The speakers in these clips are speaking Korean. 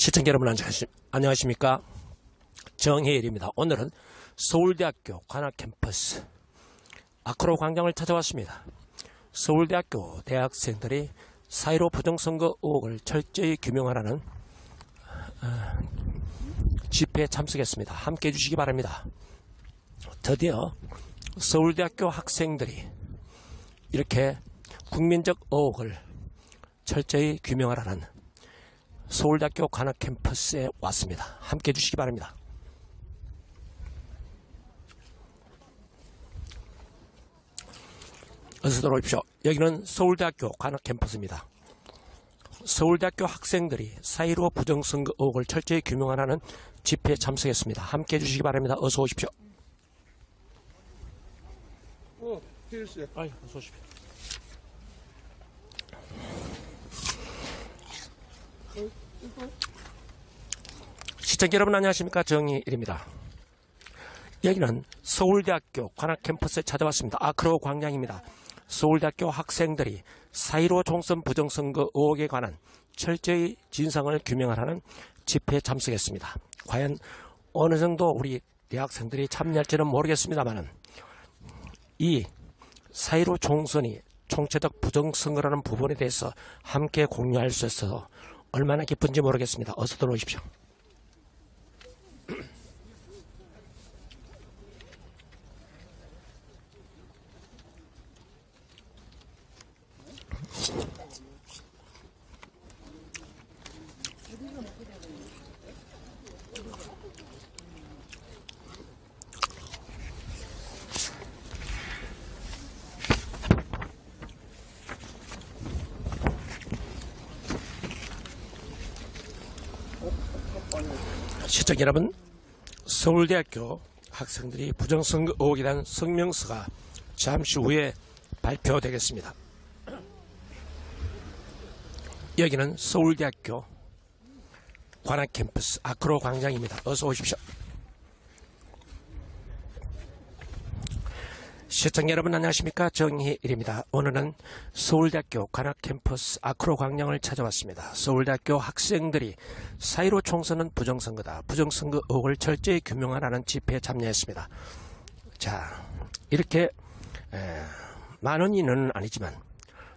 시청자 여러분 안녕하십니까? 정혜일입니다. 오늘은 서울대학교 관악캠퍼스 아크로 광장을 찾아왔습니다. 서울대학교 대학생들이 4.15 부정선거 의혹을 철저히 규명하라는 집회에 참석했습니다. 함께 해주시기 바랍니다. 드디어 서울대학교 학생들이 이렇게 국민적 의혹을 철저히 규명하라는 서울대학교 관악캠퍼스에 왔습니다. 함께 해주시기 바랍니다. 어서 들어오십시오. 여기는 서울대학교 관악캠퍼스입니다. 서울대학교 학생들이 4.15 부정선거 의혹을 철저히 규명하라는 집회에 참석했습니다. 함께 해주시기 바랍니다. 어서 오십시오. 필수. 어서 오십시오. 시청자 여러분 안녕하십니까? 정희일입니다. 여기는 서울대학교 관악캠퍼스에 찾아왔습니다. 아크로 광장입니다. 서울대학교 학생들이 4.15 총선 부정선거 의혹에 관한 철저히 진상을 규명하라는 집회에 참석했습니다. 과연 어느 정도 우리 대학생들이 참여할지는 모르겠습니다만 이 4.15 총선이 총체적 부정선거라는 부분에 대해서 함께 공유할 수 있어서 얼마나 기쁜지 모르겠습니다. 어서 들어오십시오. 시청자 여러분, 서울대학교 학생들이 부정선거 의혹에 대한 성명서가 잠시 후에 발표되겠습니다. 여기는 서울대학교 관악캠퍼스 아크로 광장입니다. 어서 오십시오. 시청자 여러분 안녕하십니까? 정희일입니다. 오늘은 서울대학교 관악캠퍼스 아크로 광장을 찾아왔습니다. 서울대학교 학생들이 4.15 총선은 부정선거다. 부정선거 의혹을 철저히 규명하라는 집회에 참여했습니다. 자, 이렇게 많은 인원은 아니지만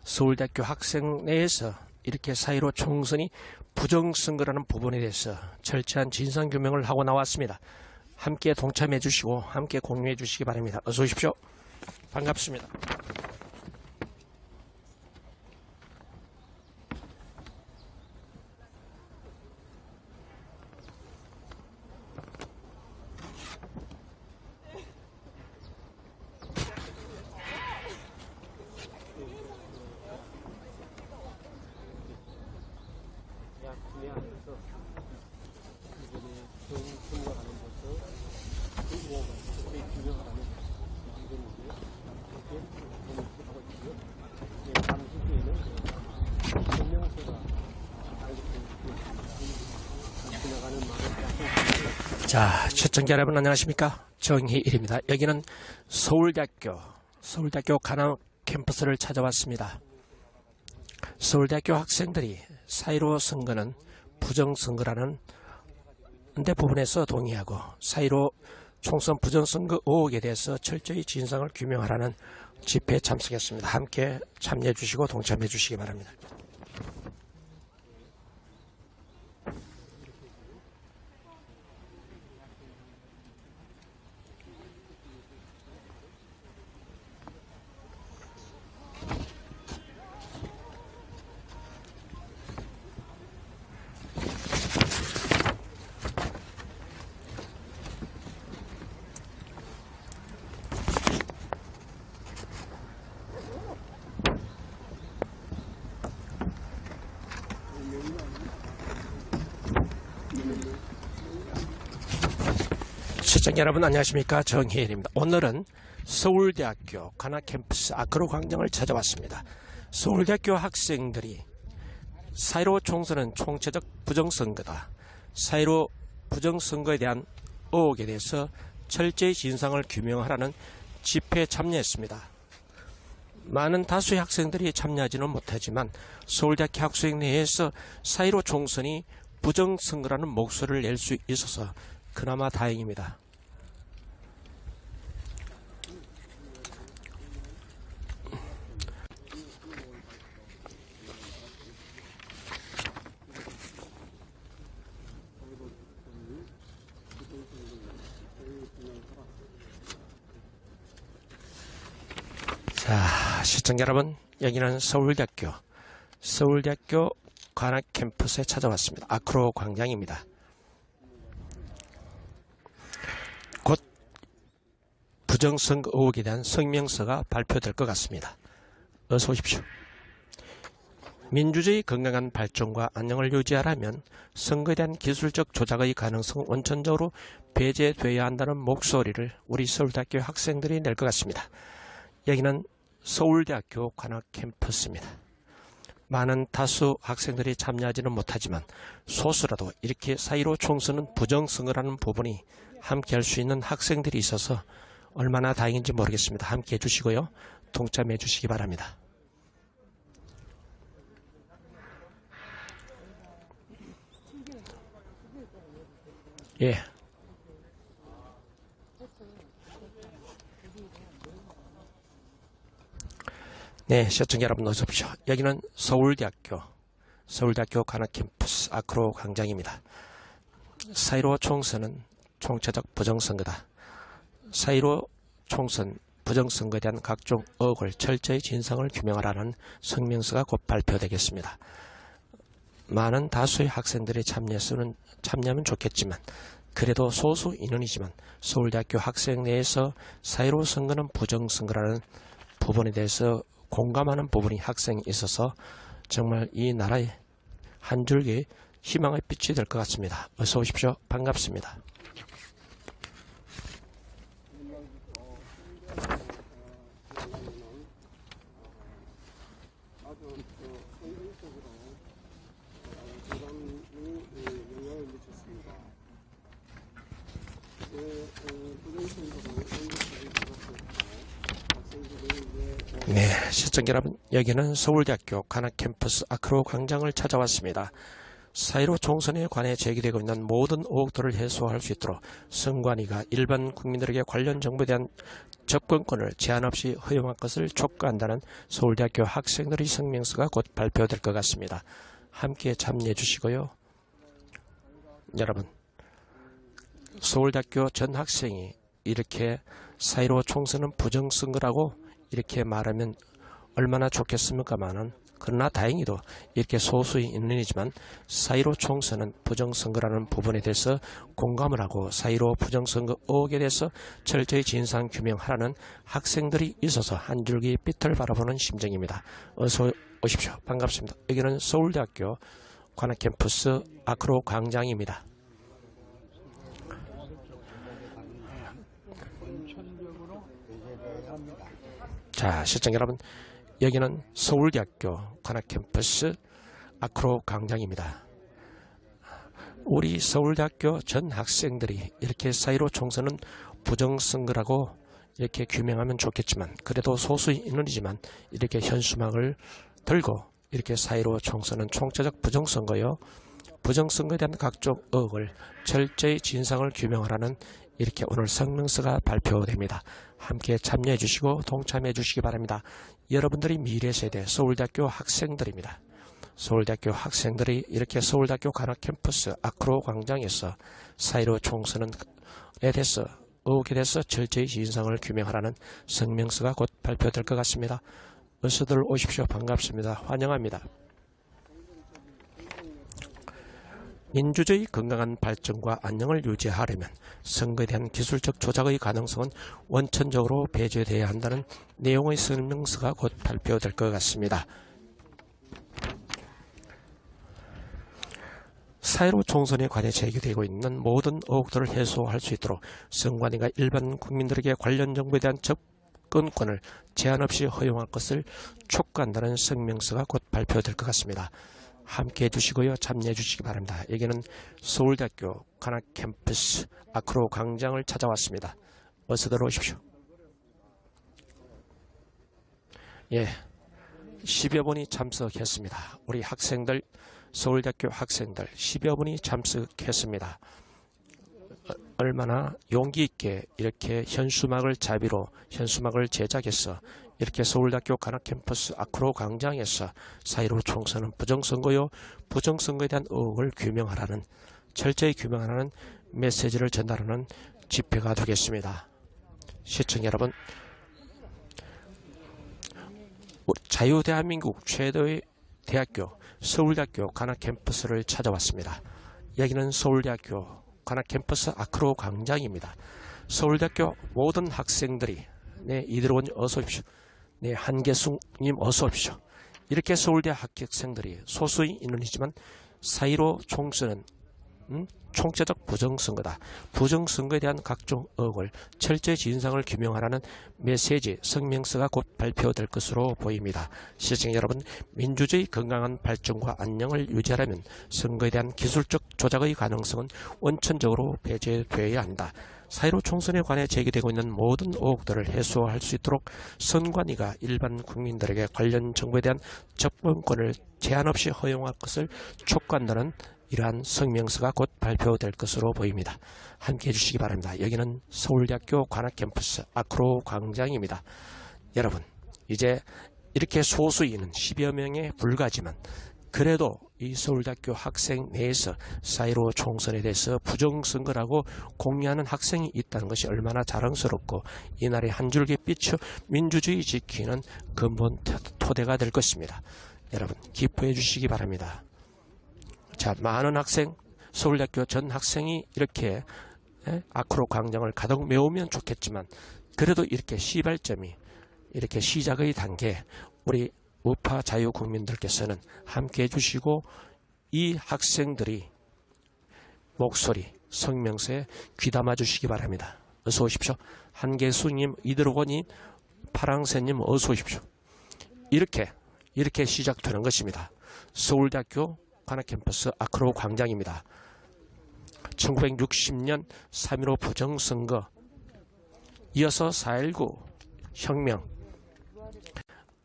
서울대학교 학생 내에서 이렇게 4.15 총선이 부정선거라는 부분에 대해서 철저한 진상규명을 하고 나왔습니다. 함께 동참해 주시고 함께 공유해 주시기 바랍니다. 어서 오십시오. 반갑습니다. 자, 시청자 여러분 안녕하십니까? 정희일입니다. 여기는 서울대학교 관악캠퍼스를 찾아왔습니다. 서울대학교 학생들이 4.15 선거는 부정선거라는 데 부분에서 동의하고 4.15 총선 부정선거 의혹에 대해서 철저히 진상을 규명하라는 집회에 참석했습니다. 함께 참여해 주시고 동참해 주시기 바랍니다. 시청자 여러분 안녕하십니까? 정혜일입니다. 오늘은 서울대학교 관악캠퍼스 아크로 광장을 찾아왔습니다. 서울대학교 학생들이 4.15 총선은 총체적 부정선거다. 4.15 부정선거에 대한 의혹에 대해서 철저히 진상을 규명하라는 집회에 참여했습니다. 많은 다수의 학생들이 참여하지는 못하지만 서울대학교 학생 내에서 4.15 총선이 부정선거라는 목소리를 낼 수 있어서 그나마 다행입니다. 자, 시청자 여러분, 여기는 서울대학교 관악 캠퍼스에 찾아왔습니다. 아크로 광장입니다. 곧 부정선거 의혹에 대한 성명서가 발표될 것 같습니다. 어서 오십시오. 민주주의 건강한 발전과 안녕을 유지하려면 선거에 대한 기술적 조작의 가능성은 원천적으로 배제되어야 한다는 목소리를 우리 서울대학교 학생들이 낼 것 같습니다. 여기는 서울대학교 관악 캠퍼스입니다. 많은 다수 학생들이 참여하지는 못하지만 소수라도 이렇게 4.15 총선은 부정선거라는 부분이 함께 할 수 있는 학생들이 있어서 얼마나 다행인지 모르겠습니다. 함께 해주시고요. 동참해 주시기 바랍니다. 예. 네, 시청자 여러분 어서 오십시오. 여기는 서울대학교 관악 캠퍼스 아크로 광장입니다. 4.15 총선은 총체적 부정선거다. 4.15 총선 부정선거에 대한 각종 의혹을 철저히 진상을 규명하라는 성명서가 곧 발표되겠습니다. 많은 다수의 학생들이 참여하면 좋겠지만 그래도 소수 인원이지만 서울대학교 학생 내에서 4.15 선거는 부정선거라는 부분에 대해서 공감하는 부분이 학생이 있어서 정말 이 나라의 한 줄기 희망의 빛이 될 것 같습니다. 어서 오십시오. 반갑습니다. 네, 시청자 여러분, 여기는 서울대학교 관악 캠퍼스 아크로 광장을 찾아왔습니다. 4.15 총선에 관해 제기되고 있는 모든 의혹들을 해소할 수 있도록 선관위가 일반 국민들에게 관련 정보에 대한 접근권을 제한 없이 허용할 것을 촉구한다는 서울대학교 학생들의 성명서가 곧 발표될 것 같습니다. 함께 참여해 주시고요. 여러분, 서울대학교 전 학생이 이렇게 4.15 총선은 부정선거라고 이렇게 말하면 얼마나 좋겠습니까마는, 그러나 다행히도 이렇게 소수의 인원이지만 4.15 총선은 부정선거라는 부분에 대해서 공감을 하고 4.15 부정선거 의혹에 대해서 철저히 진상규명하라는 학생들이 있어서 한 줄기 빛을 바라보는 심정입니다. 어서 오십시오. 반갑습니다. 여기는 서울대학교 관악 캠퍼스 아크로 광장입니다. 자, 시청자 여러분, 여기는 서울대학교 관악 캠퍼스 아크로 광장입니다. 우리 서울대학교 전 학생들이 이렇게 4.15 총선은 부정선거라고 이렇게 규명하면 좋겠지만 그래도 소수의 인원이지만 이렇게 현수막을 들고 이렇게 4.15 총선은 총체적 부정선거요, 부정선거에 대한 각종 의혹을 철저히 진상을 규명하라는 이렇게 오늘 성명서가 발표됩니다. 함께 참여해 주시고 동참해 주시기 바랍니다. 여러분들이 미래 세대 서울대학교 학생들입니다. 서울대학교 학생들이 이렇게 서울대학교 관악 캠퍼스 아크로 광장에서 4.15 총선에 대해서 의혹에 대해서 철저히 진상을 규명하라는 성명서가 곧 발표될 것 같습니다. 어서들 오십시오. 반갑습니다. 환영합니다. 민주주의 건강한 발전과 안녕을 유지하려면 선거에 대한 기술적 조작의 가능성은 원천적으로 배제되어야 한다는 내용의 성명서가 곧 발표될 것 같습니다. 4.15 총선에 관해 제기되고 있는 모든 의혹들을 해소할 수 있도록 선관위가 일반 국민들에게 관련 정보에 대한 접근권을 제한 없이 허용할 것을 촉구한다는 성명서가 곧 발표될 것 같습니다. 함께 해주시고요. 참여해 주시기 바랍니다. 여기는 서울대학교 관악 캠퍼스 아크로 광장을 찾아왔습니다. 어서들 오십시오. 예, 10여 분이 참석했습니다. 우리 학생들 서울대학교 학생들 10여 분이 참석했습니다. 얼마나 용기 있게 이렇게 현수막을 자비로 현수막을 제작해서 이렇게 서울대학교 관악캠퍼스 아크로 광장에서 4.15 총선은 부정선거요, 부정선거에 대한 의혹을 규명하라는, 철저히 규명하라는 메시지를 전달하는 집회가 되겠습니다. 시청자 여러분, 자유대한민국 최대의 대학교 서울대학교 관악캠퍼스를 찾아왔습니다. 여기는 서울대학교 관악캠퍼스 아크로 광장입니다. 서울대학교 모든 학생들이, 네, 이들원 어서 오십시오. 네, 한계숙님 어서 오십시오. 이렇게 서울대 학생들이 소수의 인원이지만 4.15 총선은 총체적 부정선거다. 부정선거에 대한 각종 의혹을 철저히 진상을 규명하라는 메시지 성명서가 곧 발표될 것으로 보입니다. 시청자 여러분, 민주주의 건강한 발전과 안녕을 유지하려면 선거에 대한 기술적 조작의 가능성은 원천적으로 배제되어야 한다. 4.15 총선에 관해 제기되고 있는 모든 의혹들을 해소할 수 있도록 선관위가 일반 국민들에게 관련 정보에 대한 접근권을 제한 없이 허용할 것을 촉구한다는 이러한 성명서가 곧 발표될 것으로 보입니다. 함께해 주시기 바랍니다. 여기는 서울대학교 관악캠퍼스 아크로 광장입니다. 여러분, 이제 이렇게 소수인은 10여 명에 불과하지만 그래도 이 서울대학교 학생 내에서 4.15 총선에 대해서 부정선거라고 공유하는 학생이 있다는 것이 얼마나 자랑스럽고 이날의 한 줄기 빛이 민주주의 지키는 근본 토대가 될 것입니다. 여러분, 기뻐해 주시기 바랍니다. 자, 많은 학생, 서울대학교 전 학생이 이렇게 아크로 광장을 가득 메우면 좋겠지만 그래도 이렇게 시발점이, 이렇게 시작의 단계, 우리 우파 자유국민들께서는 함께 해주시고 이 학생들이 목소리, 성명서에 귀담아 주시기 바랍니다. 어서 오십시오. 한계수님, 이드로고님, 파랑새님 어서 오십시오. 이렇게 시작되는 것입니다. 서울대학교 관악캠퍼스 아크로 광장입니다. 1960년 3.15 부정선거, 이어서 4.19 혁명,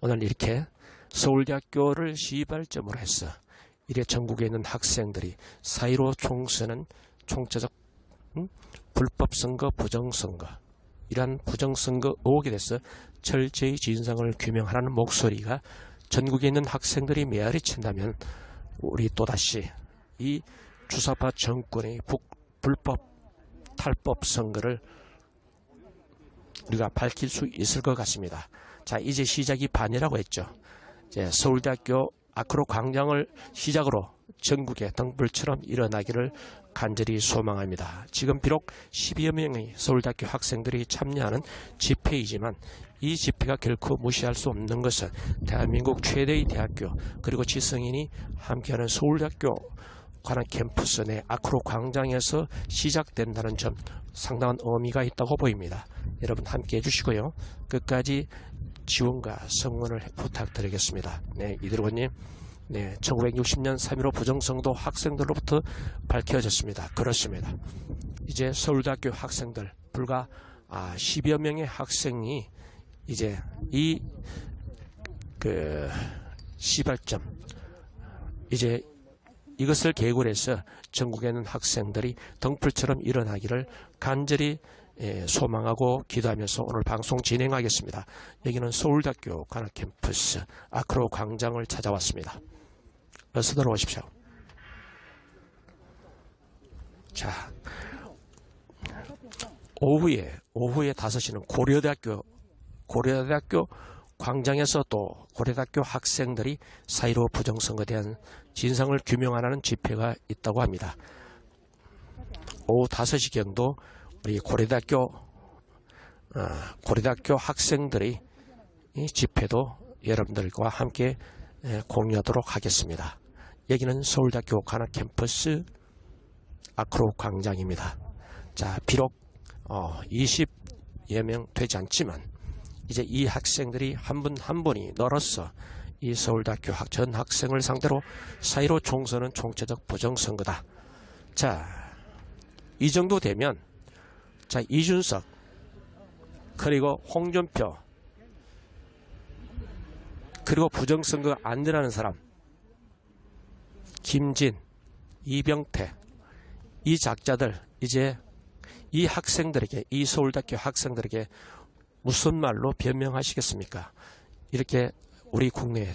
오늘 이렇게 서울대학교를 시발점으로 해서 이래 전국에 있는 학생들이 4.15 총선은 총체적 불법선거, 부정선거, 이러한 부정선거 의혹에 대해서 철저히 진상을 규명하라는 목소리가 전국에 있는 학생들이 메아리 친다면 우리 또다시 이 주사파 정권의 불법 탈법 선거를 우리가 밝힐 수 있을 것 같습니다. 자, 이제 시작이 반이라고 했죠. 이제 서울대학교 아크로 광장을 시작으로 전국에 등불처럼 일어나기를 간절히 소망합니다. 지금 비록 12여 명의 서울대학교 학생들이 참여하는 집회이지만 이 집회가 결코 무시할 수 없는 것은 대한민국 최대의 대학교 그리고 지성인이 함께하는 서울대학교 관악캠퍼스 내 아크로 광장에서 시작된다는 점 상당한 의미가 있다고 보입니다. 여러분 함께 해주시고요. 끝까지 지원과 성원을 부탁드리겠습니다. 네, 이들원님, 네, 1960년 3.15 부정선거 학생들로부터 밝혀졌습니다. 그렇습니다. 이제 서울대학교 학생들 불과 10여 명의 학생이 이제 이 시발점, 이제 이것을 계기로 해서 전국에 있는 학생들이 등불처럼 일어나기를 간절히 소망하고 기도하면서 오늘 방송 진행하겠습니다. 여기는 서울대학교 관악캠퍼스 아크로 광장을 찾아왔습니다. 어서 들어오십시오. 자, 오후에 5시는 고려대학교 광장에서 또 고려대학교 학생들이 4.15 부정선거에 대한 진상을 규명하는 집회가 있다고 합니다. 오후 5시경도 우리 고려대학교 학생들이 이 집회도 여러분들과 함께 공유하도록 하겠습니다. 여기는 서울대학교 관악캠퍼스 아크로 광장입니다. 자, 비록 20여 명 되지 않지만 이제 이 학생들이 한 분 한 분이 늘어서 이 서울대학교 전 학생을 상대로 4.15 총선은 총체적 부정선거다. 자, 이 정도 되면 자, 이준석 그리고 홍준표 그리고 부정선거 안 되라는 사람 김진, 이병태, 이 작자들 이제 이 학생들에게, 이 서울대학교 학생들에게 무슨 말로 변명하시겠습니까? 이렇게 우리 국내에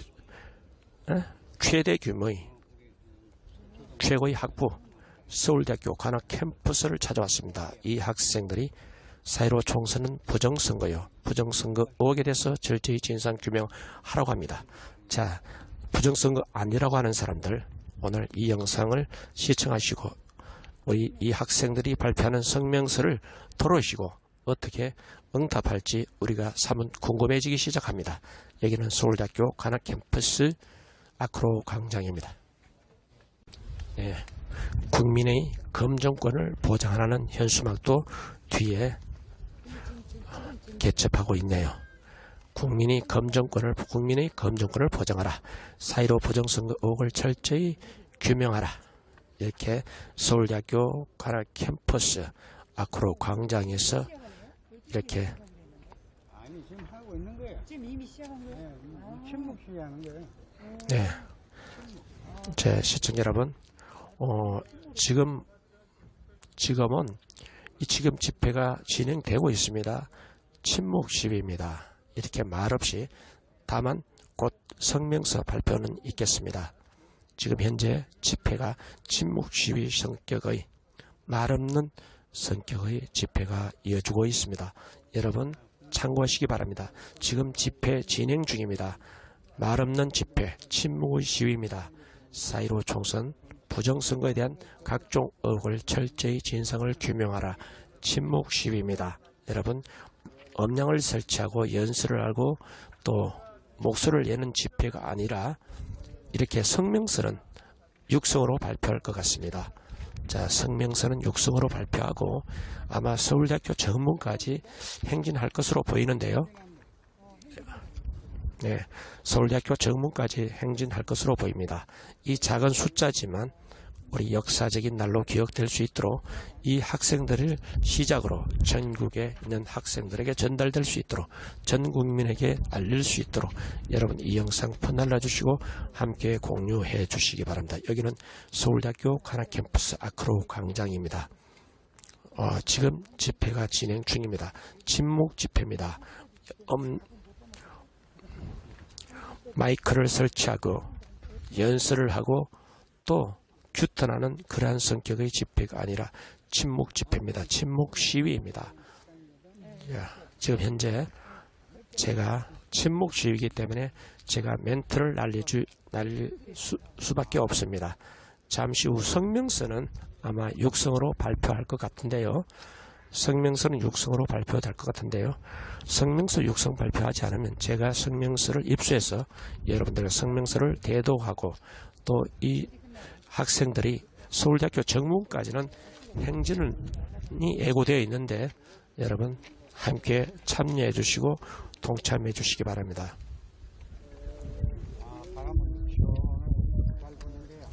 최대 규모의 최고의 학부 서울대학교 관악 캠퍼스를 찾아왔습니다. 이 학생들이 4.15 총선은 부정선거요, 부정선거 의혹에 대해서 철저히 진상규명하라고 합니다. 자, 부정선거 아니라고 하는 사람들, 오늘 이 영상을 시청하시고 우리 이 학생들이 발표하는 성명서를 들어오시고 어떻게 응답할지 우리가 사뭇 궁금해지기 시작합니다. 여기는 서울대학교 관악 캠퍼스 아크로 광장입니다. 예, 국민의 검정권을 보장하는 현수막도 뒤에 개첩하고 있네요. 국민의 검정권을 보장하라. 4.15 부정선거 의혹을 철저히 규명하라. 이렇게 서울대학교 관악 캠퍼스 아크로 광장에서 이렇게 아니 지금 하고 있는 거예요. 지금 이미 시작한 거예요? 네, 침묵 시위하는 거예요. 네, 제 시청자 여러분, 지금은 지금 집회가 진행되고 있습니다. 침묵 시위입니다. 이렇게 말없이 다만 곧 성명서 발표는 있겠습니다. 지금 현재 집회가 침묵 시위 성격의 말없는 성격의 집회가 이어지고 있습니다. 여러분 참고하시기 바랍니다. 지금 집회 진행 중입니다. 말없는 집회, 침묵의 시위입니다. 4.15 총선 부정선거에 대한 각종 의혹을 철저히 진상을 규명하라. 침묵 시위입니다. 여러분 음량을 설치하고 연설을 하고 또 목소리를 내는 집회가 아니라 이렇게 성명서는 육성으로 발표할 것 같습니다. 자, 성명서는 육성으로 발표하고 아마 서울대학교 정문까지 행진할 것으로 보이는데요. 네, 서울대학교 정문까지 행진할 것으로 보입니다. 이 작은 숫자지만 우리 역사적인 날로 기억될 수 있도록 이 학생들을 시작으로 전국에 있는 학생들에게 전달될 수 있도록 전 국민에게 알릴 수 있도록 여러분 이 영상 퍼날라 주시고 함께 공유해 주시기 바랍니다. 여기는 서울대학교 관악 캠퍼스 아크로 광장입니다. 지금 집회가 진행 중입니다. 침묵 집회입니다. 마이크를 설치하고 연설을 하고 또 규탄하는 그러한 성격의 집회가 아니라 침묵 집회입니다. 침묵 시위입니다. 지금 현재 제가 침묵 시위이기 때문에 제가 멘트를 날릴 수밖에 없습니다. 잠시 후 성명서는 아마 육성으로 발표할 것 같은데요. 성명서는 육성으로 발표될 것 같은데요. 성명서 육성 발표하지 않으면 제가 성명서를 입수해서 여러분들과 성명서를 대도하고 또 이 학생들이 서울대학교 정문까지는 행진이 예고되어 있는데 여러분 함께 참여해 주시고 동참해 주시기 바랍니다. 바람은 시원하게 잘 부는데요.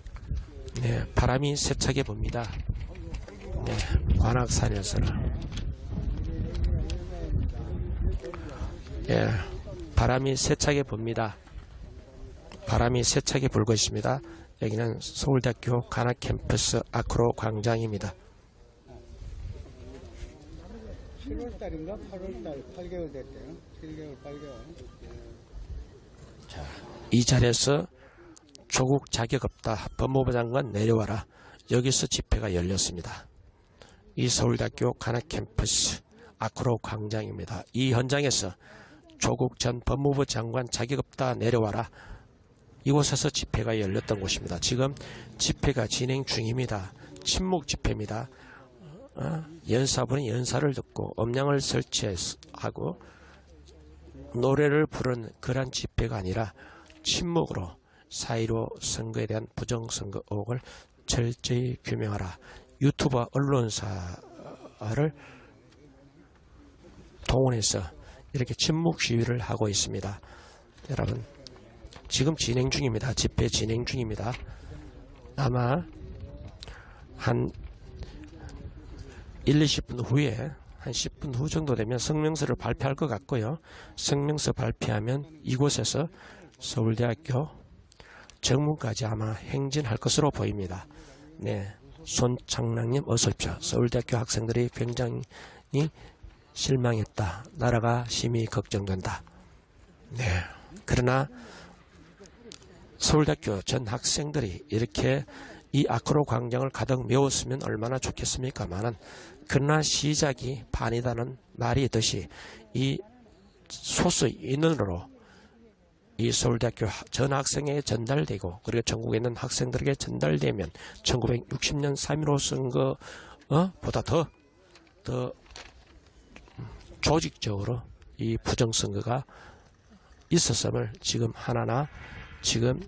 네, 바람이 세차게 붑니다. 네, 관악산에서는 예, 바람이 세차게 붑니다. 바람이 세차게 불고 있습니다. 여기는 서울대학교 관악 캠퍼스 아크로 광장입니다. 7월달인가 8월달 8개월 됐대요. 7개월 8개월. 자, 이 자리에서 조국 자격 없다. 법무부 장관 내려와라. 여기서 집회가 열렸습니다. 이 서울대학교 관악 캠퍼스 아크로 광장입니다. 이 현장에서 조국 전 법무부 장관 자격 없다 내려와라. 이곳에서 집회가 열렸던 곳입니다. 지금 집회가 진행 중입니다. 침묵 집회입니다. 연사분이 연사를 듣고 음량을 설치하고 노래를 부르는 그런 집회가 아니라 침묵으로 4.15 선거에 대한 부정선거 의혹을 철저히 규명하라. 유튜버 언론사를 동원해서 이렇게 침묵 시위를 하고 있습니다. 여러분 지금 진행 중입니다. 집회 진행 중입니다. 아마 한 1, 20분 후에 한 10분 후 정도 되면 성명서를 발표할 것 같고요. 성명서 발표하면 이곳에서 서울대학교 정문까지 아마 행진할 것으로 보입니다. 네, 손창랑님 어서 오십시오. 서울대학교 학생들이 굉장히 실망했다. 나라가 심히 걱정된다. 네, 그러나 서울대학교 전 학생들이 이렇게 이 아크로 광장을 가득 메웠으면 얼마나 좋겠습니까마는, 그러나 시작이 반이다는 말이 있듯이 이 소수 인원으로 이 서울대학교 전 학생에 전달되고, 그리고 전국에 있는 학생들에게 전달되면 1960년 3.15 선거보다 더 조직적으로 이 부정선거가 있었음을 지금 하나하나 지금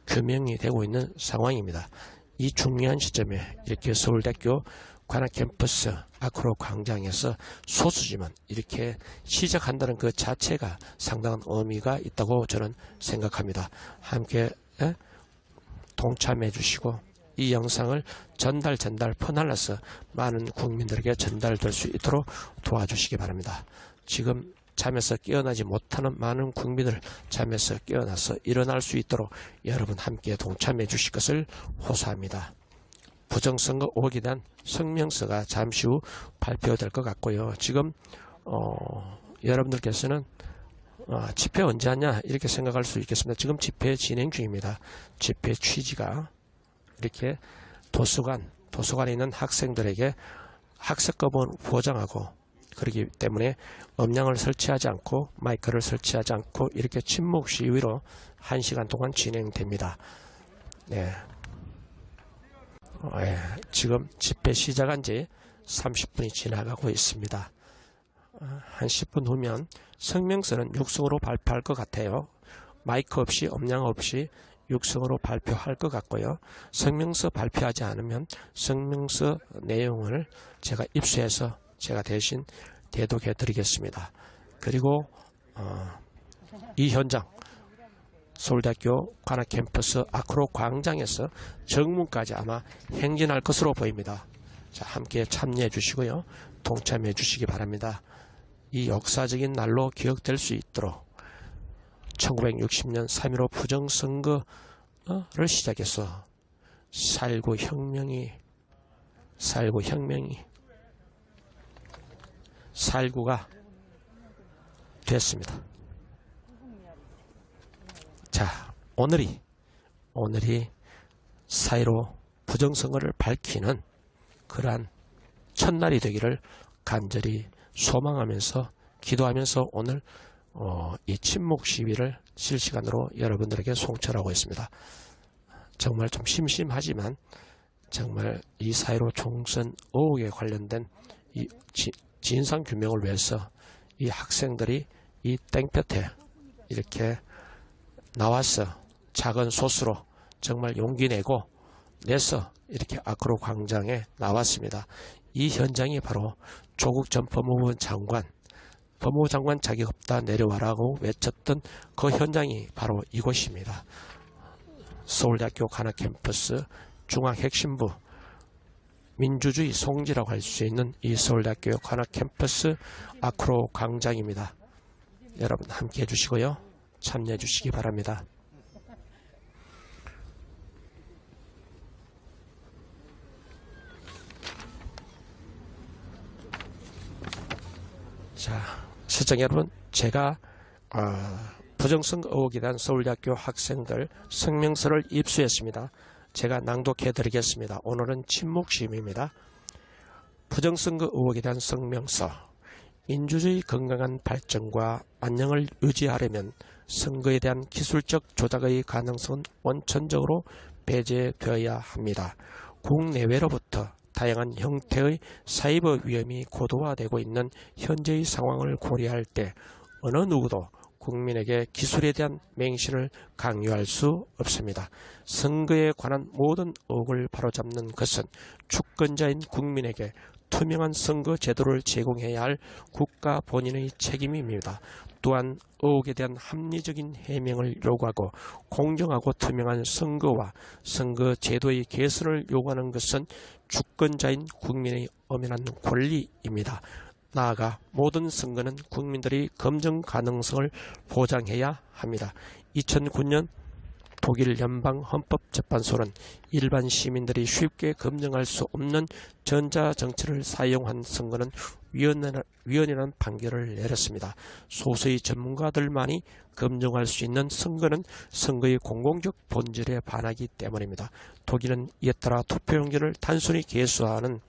규명이 되고 있는 상황입니다. 이 중요한 시점에 이렇게 서울대학교 관악캠퍼스 아크로 광장에서 소수지만 이렇게 시작한다는 그 자체가 상당한 의미가 있다고 저는 생각합니다. 함께 동참해 주시고 이 영상을 전달 퍼날라서 많은 국민들에게 전달될 수 있도록 도와주시기 바랍니다. 지금 잠에서 깨어나지 못하는 많은 국민을 잠에서 깨어나서 일어날 수 있도록 여러분 함께 동참해 주실 것을 호소합니다. 부정선거 의혹에 대한 성명서가 잠시 후 발표될 것 같고요. 지금 여러분들께서는 집회 언제 하냐 이렇게 생각할 수 있겠습니다. 지금 집회 진행 중입니다. 집회 취지가 이렇게 도서관에 있는 학생들에게 학습권을 보장하고, 그렇기 때문에 음량을 설치하지 않고 마이크를 설치하지 않고 이렇게 침묵 시위로 1시간 동안 진행됩니다. 네. 지금 집회 시작한 지 30분이 지나가고 있습니다. 한 10분 후면 성명서는 육성으로 발표할 것 같아요. 마이크 없이 음량 없이 육성으로 발표할 것 같고요. 성명서 발표하지 않으면 성명서 내용을 제가 입수해서 제가 대신 대독해 드리겠습니다. 그리고 이 현장 서울대학교 관악캠퍼스 아크로 광장에서 정문까지 아마 행진할 것으로 보입니다. 자, 함께 참여해 주시고요. 동참해 주시기 바랍니다. 이 역사적인 날로 기억될 수 있도록 1960년 3.15 부정선거를 시작해서 4.19 4.19가 됐습니다. 자, 오늘이 4.15 부정선거를 밝히는 그러한 첫날이 되기를 간절히 소망하면서 기도하면서 오늘 이 침묵 시위를 실시간으로 여러분들에게 송출하고 있습니다. 정말 좀 심심하지만 정말 이 4.15 총선 의혹에 관련된 이 진상 규명을 위해서 이 학생들이 이 땡볕에 이렇게 나와서 작은 소수로 정말 용기 내서 이렇게 아크로 광장에 나왔습니다. 이 현장이 바로 조국 전 법무부 장관 자격 없다 내려와라고 외쳤던 그 현장이 바로 이곳입니다. 서울대학교 관악캠퍼스 중앙핵심부 민주주의 송지라고 할 수 있는 이 서울대학교 관악캠퍼스 아크로 광장입니다. 여러분 함께 해주시고요. 참여해 주시기 바랍니다. 자, 시청자 여러분, 제가 부정선거 의혹에 대한 서울대학교 학생들 성명서를 입수했습니다. 제가 낭독해 드리겠습니다. 오늘은 침묵 시위입니다. 부정선거 의혹에 대한 성명서. 민주주의 건강한 발전과 안녕을 유지하려면 선거에 대한 기술적 조작의 가능성은 원천적으로 배제되어야 합니다. 국내외로부터 다양한 형태의 사이버 위험이 고도화되고 있는 현재의 상황을 고려할 때 어느 누구도 국민에게 기술에 대한 맹신을 강요할 수 없습니다. 선거에 관한 모든 의혹을 바로잡는 것은 주권자인 국민에게 투명한 선거 제도를 제공해야 할 국가 본인의 책임입니다. 또한 의혹에 대한 합리적인 해명을 요구하고 공정하고 투명한 선거와 선거 제도의 개선을 요구하는 것은 주권자인 국민의 엄연한 권리입니다. 나아가 모든 선거는 국민들이 검증 가능성을 보장해야 합니다. 2009년 독일 연방헌법재판소는 일반 시민들이 쉽게 검증할 수 없는 전자정치를 사용한 선거는 위헌이라는 판결을 내렸습니다. 소수의 전문가들만이 검증할 수 있는 선거는 선거의 공공적 본질에 반하기 때문입니다. 독일은 이에 따라 투표용지를 단순히 개수하는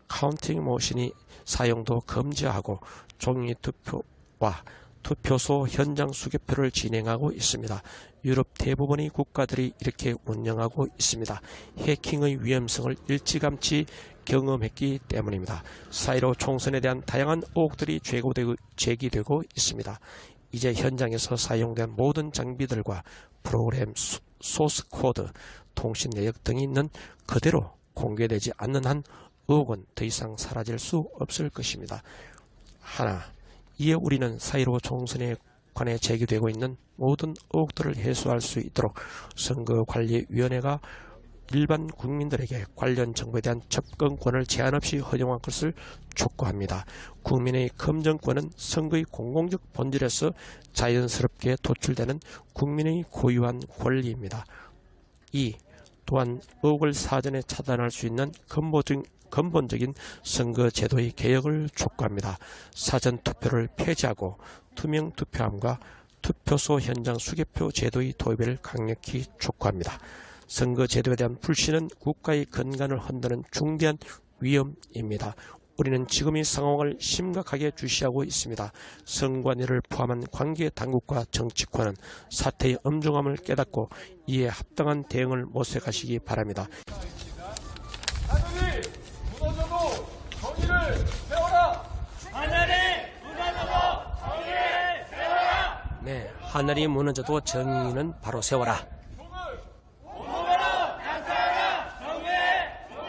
카운팅 머신이 사용도 금지하고 종이 투표와 투표소 현장 수개표를 진행하고 있습니다. 유럽 대부분의 국가들이 이렇게 운영하고 있습니다. 해킹의 위험성을 일찌감치 경험했기 때문입니다. 4.15 총선에 대한 다양한 의혹들이 제기되고 있습니다. 이제 현장에서 사용된 모든 장비들과 프로그램 소스 코드, 통신 내역 등이 있는 그대로 공개되지 않는 한 의혹은 더 이상 사라질 수 없을 것입니다. 하나, 이에 우리는 4.15 총선에 관해 제기되고 있는 모든 의혹들을 해소할 수 있도록 선거관리위원회가 일반 국민들에게 관련 정보에 대한 접근권을 제한 없이 허용한 것을 촉구합니다. 국민의 검증권은 선거의 공공적 본질에서 자연스럽게 도출되는 국민의 고유한 권리입니다. 2. 또한 의혹을 사전에 차단할 수 있는 근본적인 선거제도의 개혁을 촉구합니다. 사전투표를 폐지하고 투명투표함과 투표소 현장 수개표 제도의 도입을 강력히 촉구합니다. 선거제도에 대한 불신은 국가의根幹을 흔드는 중대한 위험입니다. 우리는 지금의 상황을 심각하게 주시하고 있습니다. 선관위를 포함한 관계 당국과 정치권은 사태의 엄중함을 깨닫고 이에 합당한 대응을 모색하시기 바랍니다. 하늘이 무너져도 정의를 세워라! 하늘이 무너져도 정의를 세워라! 네, 하늘이 무너져도 정의는 바로 세워라. 온몸으로 약속하라! 정의의 종을!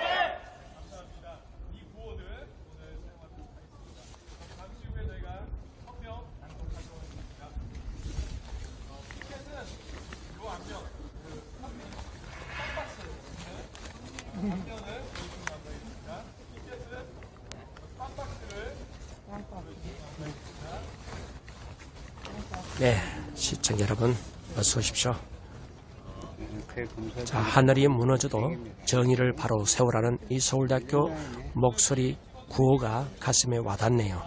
감사합니다. 이 구호는 오늘 사용하도록 하겠습니다. 잠시 후에 저희가 성명 낭독하도록 하겠습니다. 티켓은 요 앞면 앞면을 보여주시면 감사하겠습니다. 티켓은 빡박스를 네, 시청자 여러분 어서 오십시오. 감사합니다. 자, 하늘이 무너져도 정의를 바로 세우라는 이 서울대학교 목소리 구호가 가슴에 와닿네요.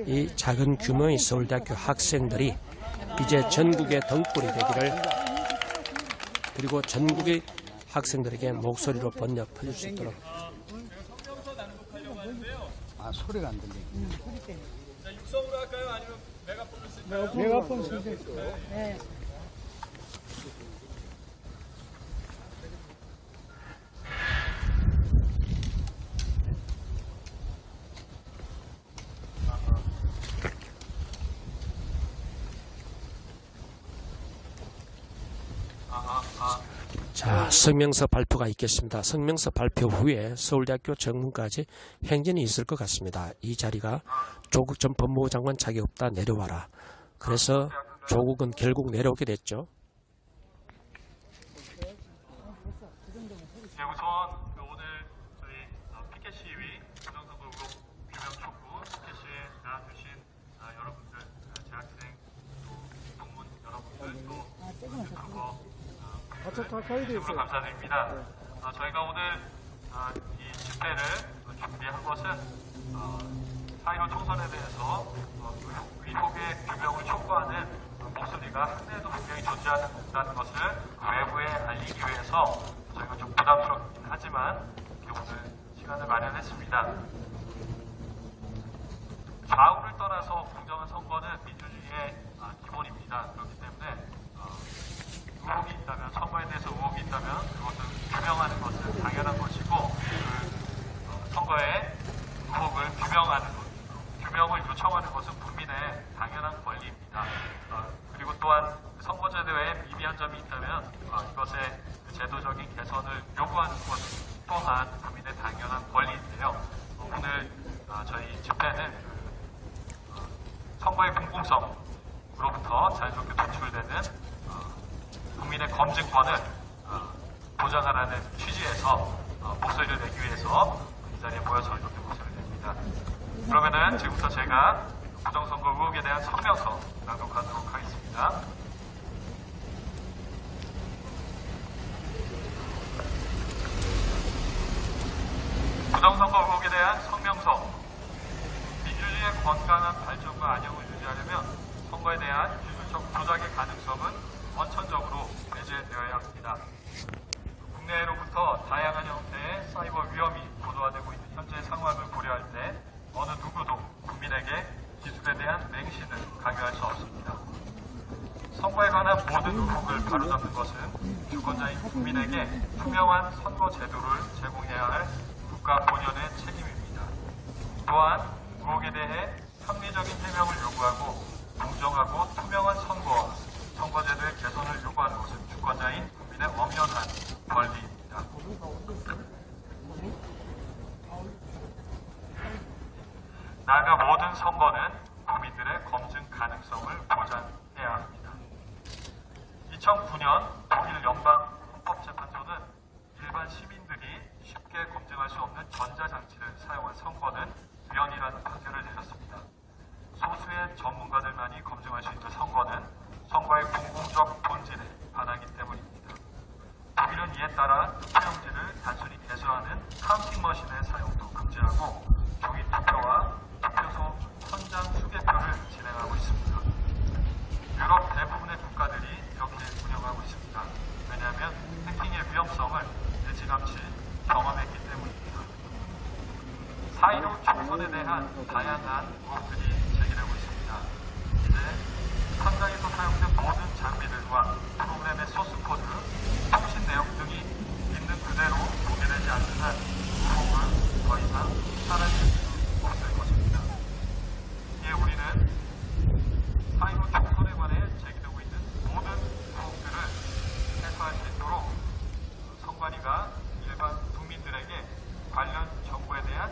이 작은 규모의 서울대학교 학생들이 이제 전국의 등불이 되기를, 그리고 전국의 학생들에게 목소리로 번져 퍼질 수 있도록. 성명서 낭독하려고 하는데요. 아, 소리가 안 들리네. 자, 육성으로 할까요? 아니면 메가폰을 쓸까요? 메가폰 쓰세요. 자, 성명서 발표가 있겠습니다. 성명서 발표 후에 서울대학교 정문까지 행진이 있을 것 같습니다. 이 자리가 조국 전 법무부 장관 자격 없다 내려와라. 그래서 조국은 결국 내려오게 됐죠. 네, 우선 오늘 저희 피켓 시위, 부정선거 의혹 규명 촉구 피켓 시위에 나와주신 여러분들, 재학생, 또 동문 여러분들, 또 선거 진심으로 감사드립니다. 저희가 오늘 이 집회를 준비한 것은 4.15 총선에 대해서 의혹의 규명을 촉구하는 목소리가 한해도 분명히 존재한다는 것을 외부에 알리기 위해서 저희가 좀 부담스럽긴 하지만 이렇게 오늘 시간을 마련했습니다. 좌우를 떠나서 공정한 선거는 민주주의의 기본입니다. 그렇기 때문에 의혹이 있다면, 선거에 대해서 의혹이 있다면 그것을 규명하는 것은 당연한 것이고, 그 선거의 의혹을 규명을 요청하는 것은 국민의 당연한 권리입니다. 그리고 또한 선거제도에 미비한 점이 있다면 이것의 제도적인 개선을 요구하는 것 또한 국민의 당연한 권리인데요. 오늘 저희 집회는 선거의 공공성으로부터 자연스럽게 도출되는 국민의 검증권을 보장하라는 취지에서 목소리를 내기 위해서 이 자리에 모여서 이렇게 목소리를 냅니다. 그러면은 지금부터 제가 부정선거 의혹에 대한 성명서 낭독하도록 하겠습니다. 부정선거 의혹에 대한 성명서. 민주주의의 건강한 발전과 안녕을 유지하려면 선거에 대한 기술적 조작의 가능성은 원천적으로 배제되어야 합니다. 국내로부터 다양한 형태의 사이버 위험이 고도화되고 있는 현재 상황을 고려할 때 어느 누구도 국민에게 기술에 대한 맹신을 강요할 수 없습니다. 선거에 관한 모든 의혹을 바로잡는 것은 주권자인 국민에게 투명한 선거 제도를 제공해야 할 국가 본연의 책임입니다. 또한 의혹에 대해 합리적인 해명을 요구하고 공정하고 투명한 선거와 선거제도의 개선을 요구하는 것은 주권자인 국민의 엄연한 권리입니다. 나아가 모든 선거는 국민들의 검증 가능성을 보장해야 합니다. 2009년 독일 연방 헌법재판소는 일반 시민들이 쉽게 검증할 수 없는 전자장치를 사용한 선거는 위헌이라는 판결을 내렸습니다. 소수의 전문가들만이 검증할 수 있는 선거는 선거의 공공적 본질에 반하기 때문입니다. 독일은 이에 따라 투표용지를 단순히 개수하는 카운팅 머신의 사용도 금지하고 종이 투표와 투표소 현장 수개표를 진행하고 있습니다. 유럽 대부분의 국가들이 이렇게 운영하고 있습니다. 왜냐하면 해킹의 위험성을 일찌감치 경험했기 때문입니다. 4.15 총선에 대한 다양한 의혹들이 제기되고 있습니다. 이제 현장에서 사용된 모든 장비들과 프로그램의 소스코드, 통신 내용 등이 있는 그대로 공개되지 않는 한 의혹은 더 이상 사라질 수 없을 것입니다. 이에 우리는 4.15 총선에 관해 제기되고 있는 모든 의혹들을 해소할 수 있도록 선관위가 일반 국민들에게 관련 정보에 대한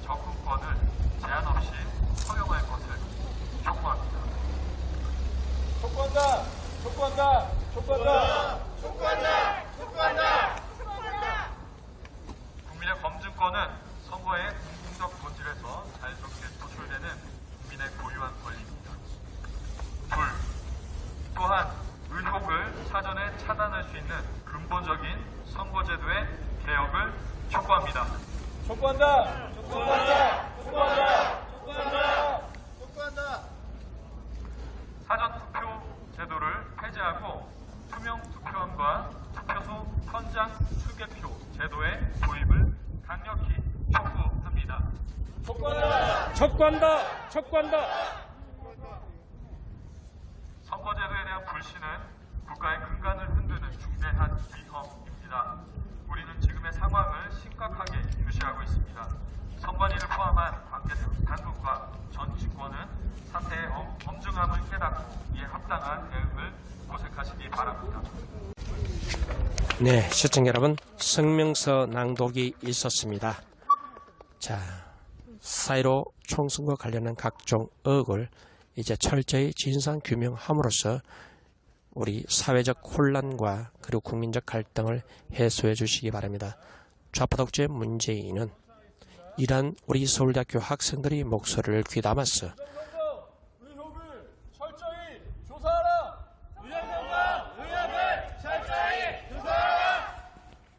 접근권을 제한 없이 허용할 것을 촉구합니다. 촉구한다! 촉구한다! 촉구한다! 국민의 검증권은 선거의 공공적 본질에서 자유롭게 도출되는 국민의 고유한 권리입니다. 둘, 또한 의혹을 사전에 차단할 수 있는 근본적인 선거제도의 개혁을 촉구합니다. 촉구한다! 촉구한다! 촉구한다! 촉구한다! 사전투표 제도를 폐지하고 투명 투표함과 투표소 현장 수개표 제도의 도입을 강력히 촉구합니다. 촉구한다! 촉구한다! 촉구한다! 선거제도에 대한 불신은 국가의 근간을 흔드는 중대한 위험입니다. 우리는 지금의 상황을 심각하게 유시하고 있습니다. 선관위를 포함한 관계 당국과 전 집권은 사태의 엄중함을 깨닫고 이에 합당한 대응을 모색하시기 바랍니다. 네, 시청자 여러분, 성명서 낭독이 있었습니다. 자, 4.15 총선과 관련한 각종 의혹을 이제 철저히 진상 규명함으로써 우리 사회적 혼란과 그리고 국민적 갈등을 해소해 주시기 바랍니다. 좌파 독재 문재인은 이러한 우리 서울대학교 학생들이 목소리를 귀담았어 부정선거 의혹을 철저히 조사하라! 부정선거 의혹을 철저히 조사하라!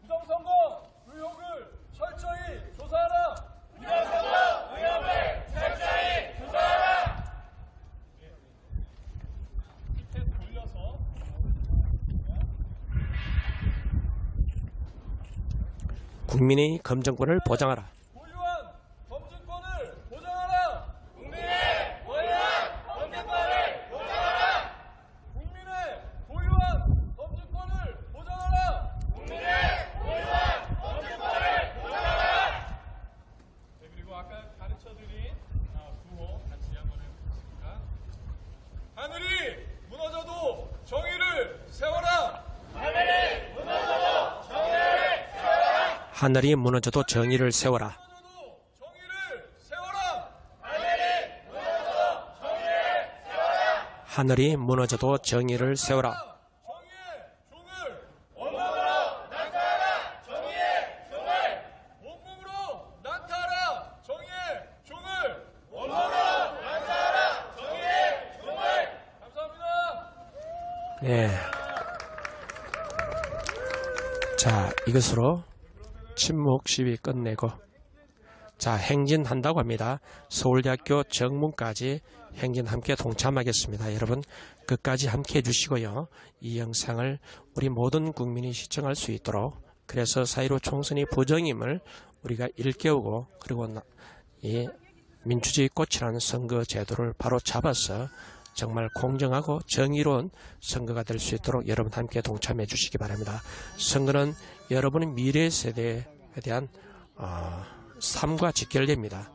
부정선거 의혹을 철저히 조사하라! 부정선거 의혹을 철저히 조사하라! 밑에 돌려서 국민의 검증권을 보장하라. 고유한 검증권을 보장하라! 국민의 고유한 검증권을 보장하라! 국민의 고유한 검증권을 보장하라! 국민의 고유한 검증권을 보장하라! 네, 그리고 아까 가르쳐드린 구호 같이 한번 해보겠습니다. 하늘이 무너져도 정의를 세워라! 하늘이 무너져도 정의를 세워라! 하늘이 무너져도 정의를 세워라. 무너져도 정의를 세워라! 하늘이 무너져도 정의를 세워라. 정의의 종을 온몸으로 나타나라! 정의의 종을! 온몸으로 난타하라! 정의의 종을! 온몸으로 나타나라! 정의의 종을! 감사합니다. 네. 자, 이것으로 침묵 시위 끝내고 자, 행진한다고 합니다. 서울대학교 정문까지 행진 함께 동참하겠습니다. 여러분 끝까지 함께 해주시고요. 이 영상을 우리 모든 국민이 시청할 수 있도록, 그래서 4.15 총선이 부정임을 우리가 일깨우고, 그리고 이 민주주의 꽃이라는 선거 제도를 바로 잡아서 정말 공정하고 정의로운 선거가 될 수 있도록 여러분 함께 동참해 주시기 바랍니다. 선거는 여러분의 미래 세대에 대한 삶과 직결됩니다.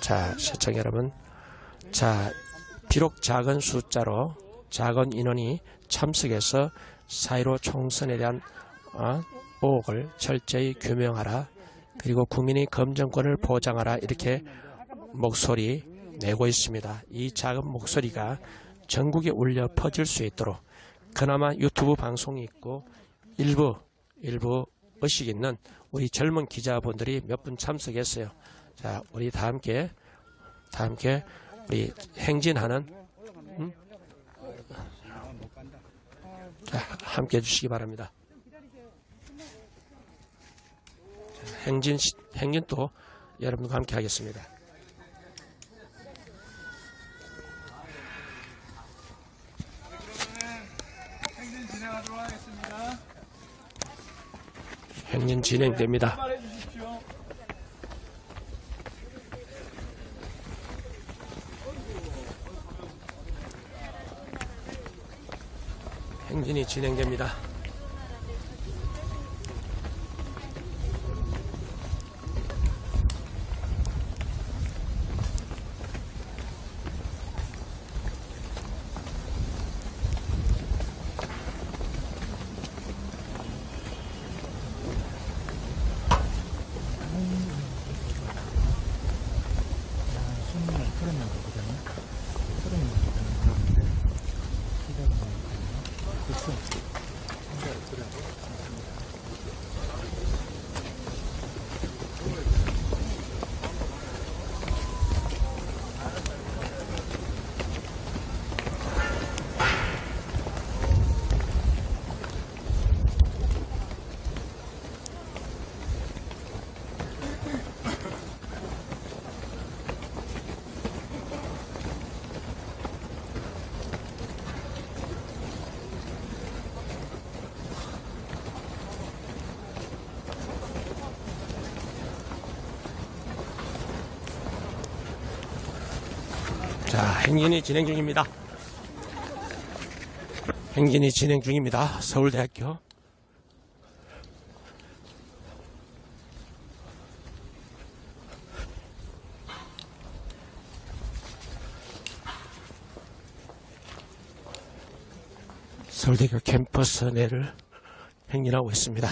자, 시청 여러분, 자, 비록 작은 숫자로 작은 인원이 참석해서 4.15 총선에 대한 의혹을 철저히 규명하라, 그리고 국민의 검증권을 보장하라, 이렇게 목소리 내고 있습니다. 이 작은 목소리가 전국에 울려 퍼질 수 있도록, 그나마 유튜브 방송이 있고 일부 의식 있는 우리 젊은 기자분들이 몇 분 참석했어요. 자, 우리 다 함께 우리 행진하는 자, 함께 해주시기 바랍니다. 행진 또 여러분과 함께 하겠습니다. 행진 진행하도록 하겠습니다. 행진 진행됩니다. 말해 주십시오. 행진이 진행됩니다. 자, 행진이 진행 중입니다. 행진이 진행 중입니다. 서울대학교. 서울대학교 캠퍼스 내를 행진하고 있습니다.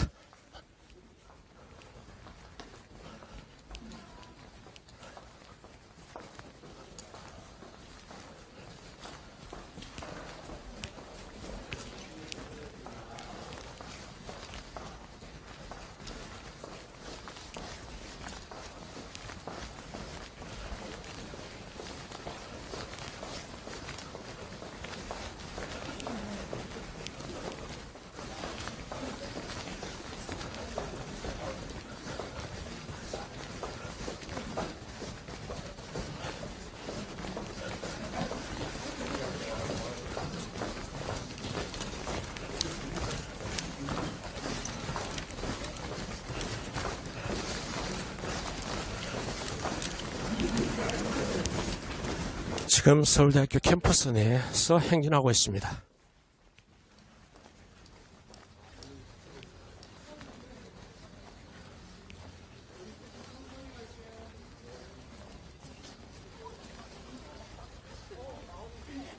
지금 서울대학교 캠퍼스 내에서 행진하고 있습니다.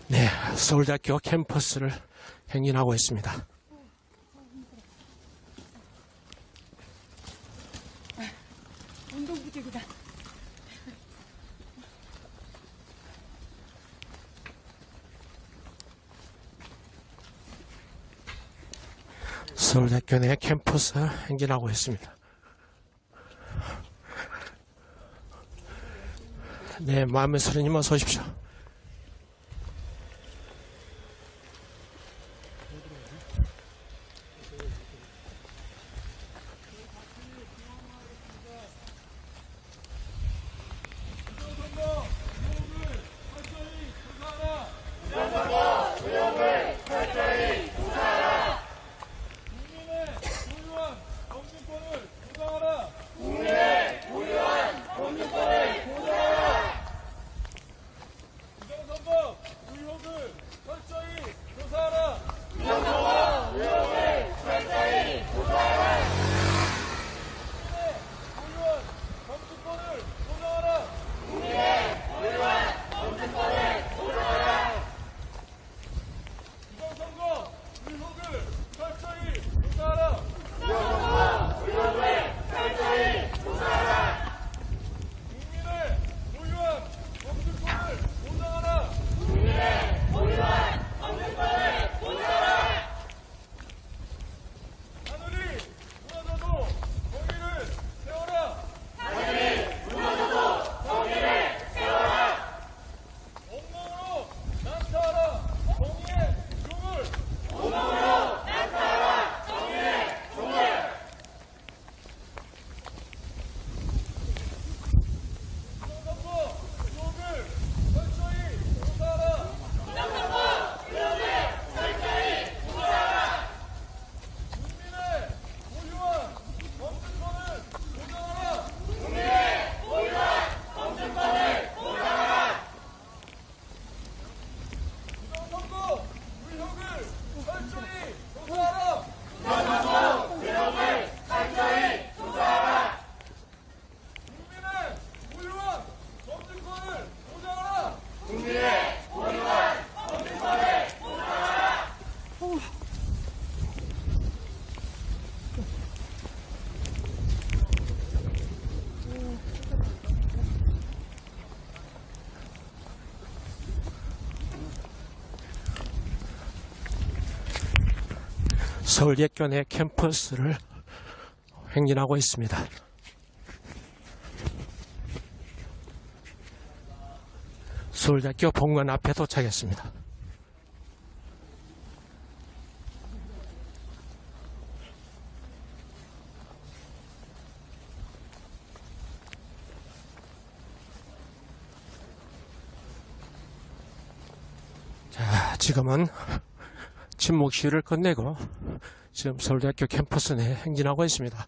네, 서울대학교 캠퍼스를 행진하고 있습니다. 운동 부족이다. 서울대학교 내 캠퍼스 행진하고 있습니다. 네, 마음의 소리님 어서 오십시오. 서울대학교 내 캠퍼스를 행진하고 있습니다. 서울대학교 본관 앞에 도착했습니다. 자, 지금은 침묵 시위를 끝내고 지금 서울대학교 캠퍼스 내에 행진하고 있습니다.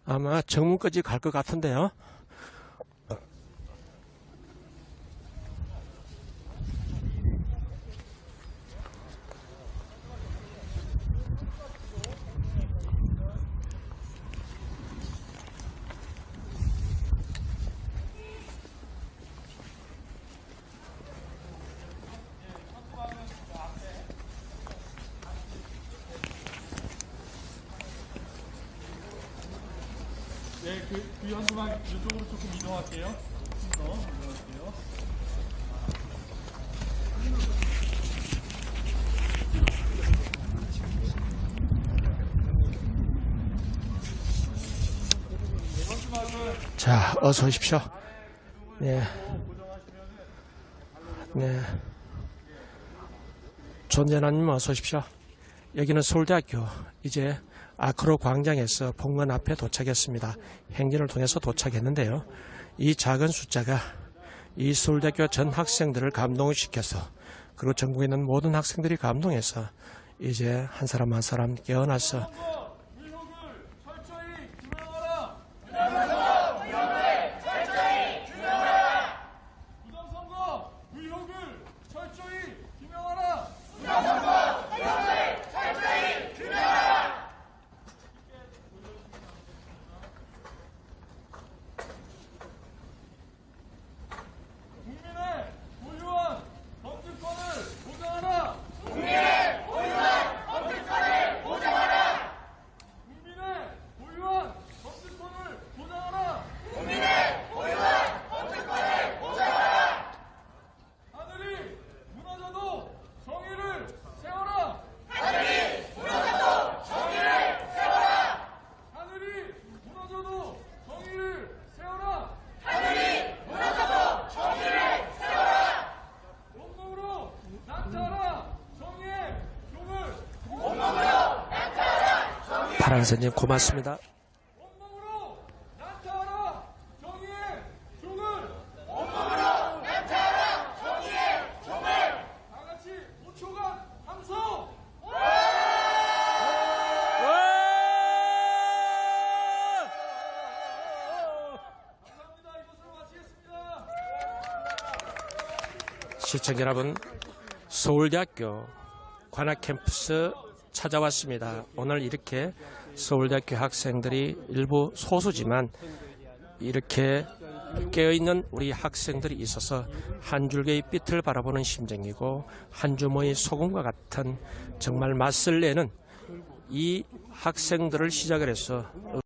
아마 정문까지 갈 것 같은데요. 네, 그 현수막 이쪽으로 조금 이동할게요. 이동할게요. 자, 어서 오십시오. 네. 네. 존재나님 어서 오십시오. 여기는 서울대학교 이제 아크로 광장에서 본관 앞에 도착했습니다. 행진을 통해서 도착했는데요. 이 작은 숫자가 이 서울대학교 전 학생들을 감동시켜서 그리고 전국에 있는 모든 학생들이 감동해서 이제 한 사람 한 사람 깨어나서 의혹을 철저히 규명하라. 부정선거 의혹을 철저히 규명하라. 국민의 고유한 범죄권을 보장하라. 국민의 고유한 범죄권을 보장하라. 하늘이 무너져도 정의를 세워라. 하늘이 무너져도 정의를 세워라. 온몸으로 난타하라. 정의의 종을. 파란선님 고맙습니다. 온몸으로 난타하라. 정의의 종을. 다 같이 5초간 함성. 감사합니다. 이것으로 마치겠습니다. 시청자 여러분, 서울대학교 관악 캠퍼스 찾아왔습니다. 오늘 이렇게 서울대학교 학생들이 일부 소수지만 이렇게 깨어있는 우리 학생들이 있어서 한 줄기의 빛을 바라보는 심정이고 한 주머니 소금과 같은 정말 맛을 내는 이 학생들을 시작을 해서